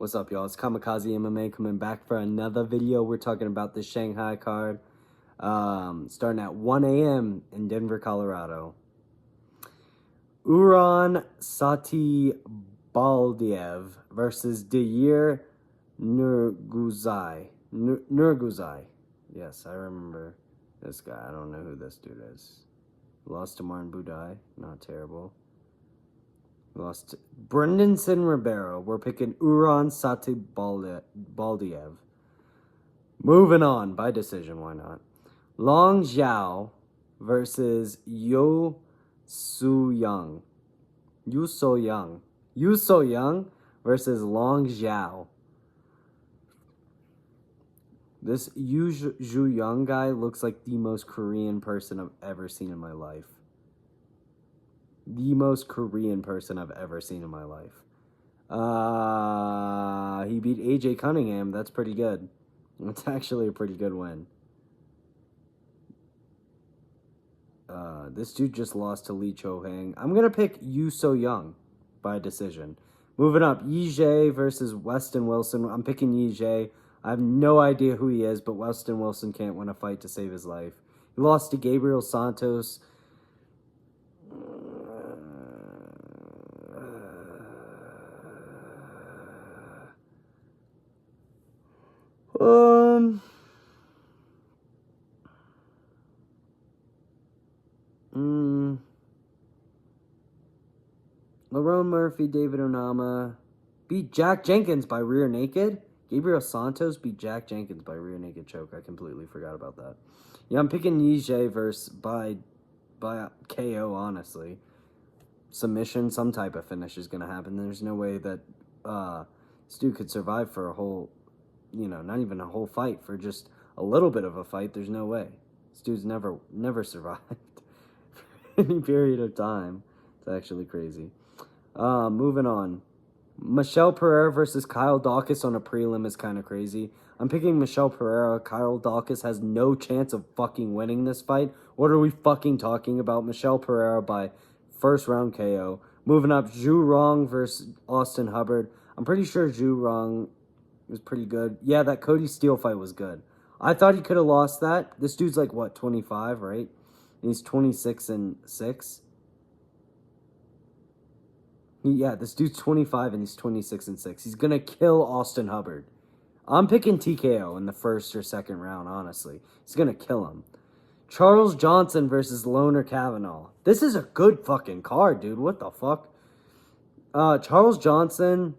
What's up, y'all? It's Kamikaze MMA coming back for another video. We're talking about the Shanghai card, starting at 1 a.m. in Denver, Colorado. Uran Sati Baldiev versus Deir Nurguzai. Nurguzai. Yes, I remember this guy. I don't know who this dude is. Lost to Martin Budai. Not terrible. Lost to Brendanson Ribeiro. We're picking Uran Sati Baldiev. Moving on by decision, why not? Long Zhao versus Yo So Young. Yu So Young versus Long Zhao. This Yu Zhu Young guy looks like the most Korean person I've ever seen in my life. The most Korean person I've ever seen in my life. He beat AJ Cunningham. That's pretty good. That's actually a pretty good win. This dude just lost to Lee Cho-hang. I'm going to pick Yu So Young by decision. Moving up, Yi Jae versus Weston Wilson. I'm picking Yi Jae. I have no idea who he is, but Weston Wilson can't win a fight to save his life. He lost to Gabriel Santos. Lerone Murphy, David Onama beat Jack Jenkins by rear naked. Gabriel Santos beat Jack Jenkins by rear naked choke. I completely forgot about that. Yeah, I'm picking Yi Jae versus by KO, honestly. Submission, some type of finish is going to happen. There's no way that this dude could survive for a whole, not even a whole fight, for just a little bit of a fight. There's no way. This dude's never survived for any period of time. It's actually crazy. Moving on. Michelle Pereira versus Kyle Dawkins on a prelim is kind of crazy. I'm picking Michelle Pereira. Kyle Dawkins has no chance of fucking winning this fight. What are we fucking talking about? Michelle Pereira by first round KO. Moving up, Zhu Rong versus Austin Hubbard. I'm pretty sure Zhu Rong was pretty good. Yeah, that Cody Steele fight was good. I thought he could have lost that. This dude's like, what, 25, right? And he's 26-6. Yeah, this dude's 25 and he's 26-6. He's going to kill Austin Hubbard. I'm picking TKO in the first or second round, honestly. He's going to kill him. Charles Johnson versus Loner Kavanaugh. This is a good fucking card, dude. What the fuck? Charles Johnson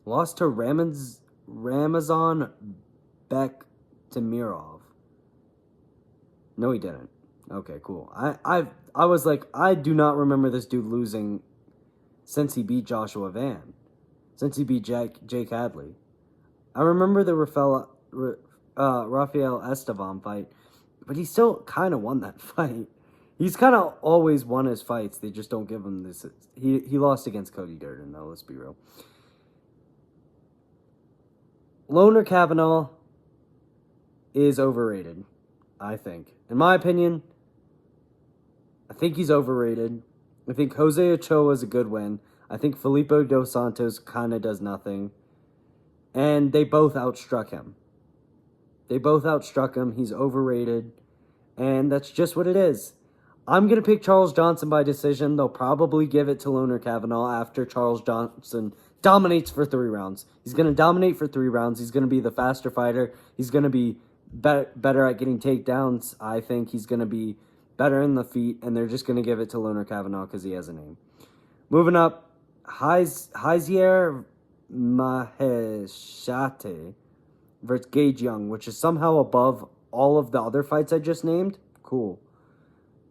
lost to Ramazan Bektamirov. No, he didn't. Okay, cool. I was like, I do not remember this dude losing since he beat Joshua Van. Since he beat Jake Hadley. I remember the Rafael Esteban fight, but he still kind of won that fight. He's kind of always won his fights. They just don't give him this. He lost against Cody Durden, though. Let's be real. Loner Kavanaugh is overrated, I think. In my opinion, I think he's overrated. I think Jose Ochoa is a good win. I think Felipe Dos Santos kind of does nothing. And they both outstruck him. He's overrated. And that's just what it is. I'm going to pick Charles Johnson by decision. They'll probably give it to Loner Kavanaugh after Charles Johnson dominates for 3 rounds. He's going to dominate for 3 rounds. He's going to be the faster fighter. He's going to be better at getting takedowns. I think he's going to be better in the feet, and they're just going to give it to Loner Kavanaugh because he has a name. Moving up, Haizier Maheshate versus Gage Young, which is somehow above all of the other fights I just named. Cool.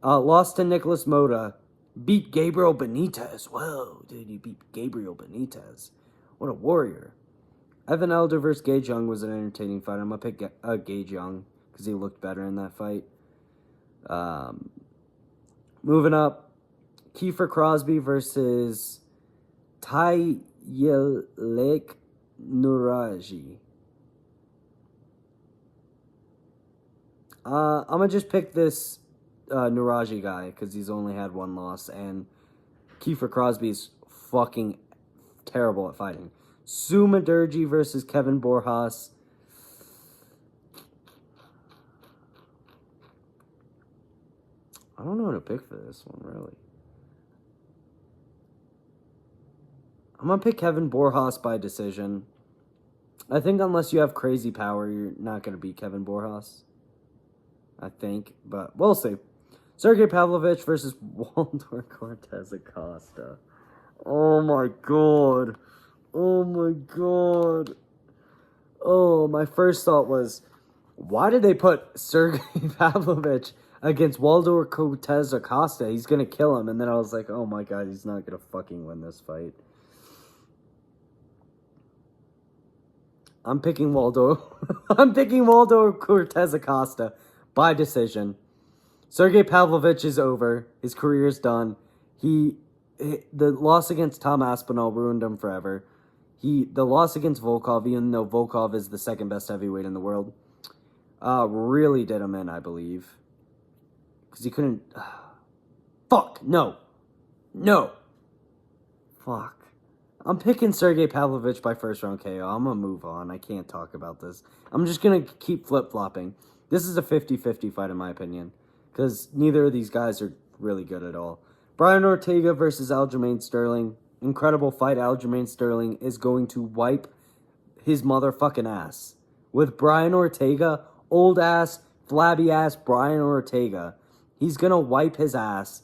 Lost to Nicholas Mota. Beat Gabriel Benitez. Whoa, dude, he beat Gabriel Benitez. What a warrior. Evan Elder versus Gage Young was an entertaining fight. I'm going to pick Gage Young because he looked better in that fight. Moving up, Kiefer Crosby versus Tyelek Nuraji. I'm going to just pick this Nuraji guy because he's only had 1 loss, and Kiefer Crosby is fucking terrible at fighting. Sumadurgi versus Kevin Borjas. I don't know who to pick for this one, really. I'm going to pick Kevin Borjas by decision. I think unless you have crazy power, you're not going to beat Kevin Borjas. I think, but we'll see. Sergey Pavlovich versus Waldor Cortez Acosta. Oh my god. Oh my god. Oh, my first thought was, why did they put Sergey Pavlovich against Waldor Cortez Acosta? He's going to kill him. And then I was like, oh my god, he's not going to fucking win this fight. I'm picking Waldo. I'm picking Waldo Cortez Acosta by decision. Sergey Pavlovich is over. His career is done. The loss against Tom Aspinall ruined him forever. The loss against Volkov, even though Volkov is the second best heavyweight in the world, really did him in, I believe. Because he couldn't... Fuck! No! Fuck. I'm picking Sergey Pavlovich by first round KO. I'm going to move on. I can't talk about this. I'm just going to keep flip-flopping. This is a 50-50 fight in my opinion. Because neither of these guys are really good at all. Brian Ortega versus Aljamain Sterling. Incredible fight. Aljamain Sterling is going to wipe his motherfucking ass. With Brian Ortega, old ass, flabby ass Brian Ortega. He's going to wipe his ass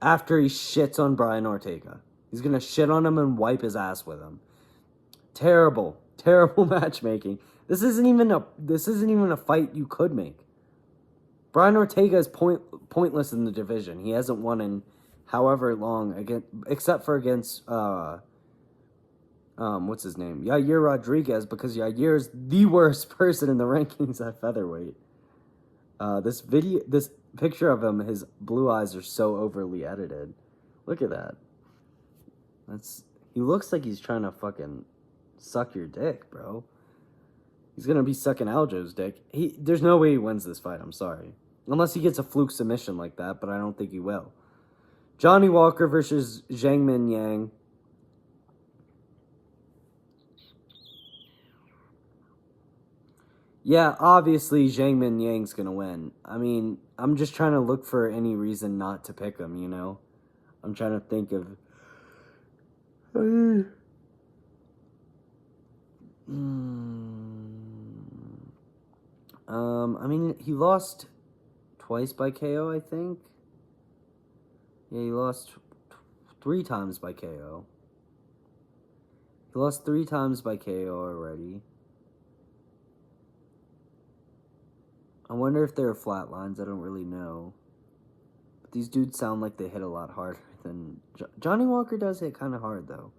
after he shits on Brian Ortega. He's going to shit on him and wipe his ass with him. Terrible matchmaking. This isn't even a fight you could make. Brian Ortega is pointless in the division. He hasn't won in however long except for against what's his name? Yair Rodriguez, because Yair is the worst person in the rankings at featherweight. This picture of him, his blue eyes are so overly edited. Look at that. He looks like he's trying to fucking suck your dick, bro. He's gonna be sucking Aljo's dick. There's no way he wins this fight, I'm sorry. Unless he gets a fluke submission like that, but I don't think he will. Johnny Walker versus Zhang Min Yang. Yeah, obviously Zhang Min Yang's gonna win. I mean, I'm just trying to look for any reason not to pick him, you know? I'm trying to think of... I mean, he lost twice by KO, I think. Yeah, he lost 3 times by KO. He lost 3 times by KO already. I wonder if there are flat lines. I don't really know. But these dudes sound like they hit a lot harder than... Johnny Walker does hit kind of hard, though.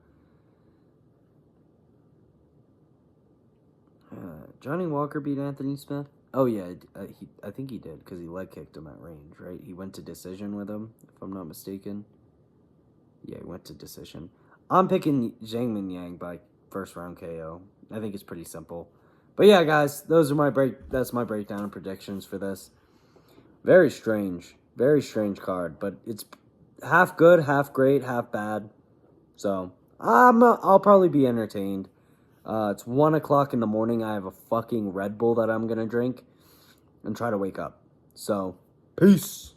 Johnny Walker beat Anthony Smith? Oh, yeah. I think he did, because he leg kicked him at range, right? He went to decision with him, if I'm not mistaken. Yeah, he went to decision. I'm picking Zhang Min Yang by first round KO. I think it's pretty simple. But yeah, guys, that's my breakdown and predictions for this. Very strange card, but it's half good, half great, half bad. So I'll probably be entertained. It's 1 o'clock in the morning. I have a fucking Red Bull that I'm gonna drink and try to wake up. So peace.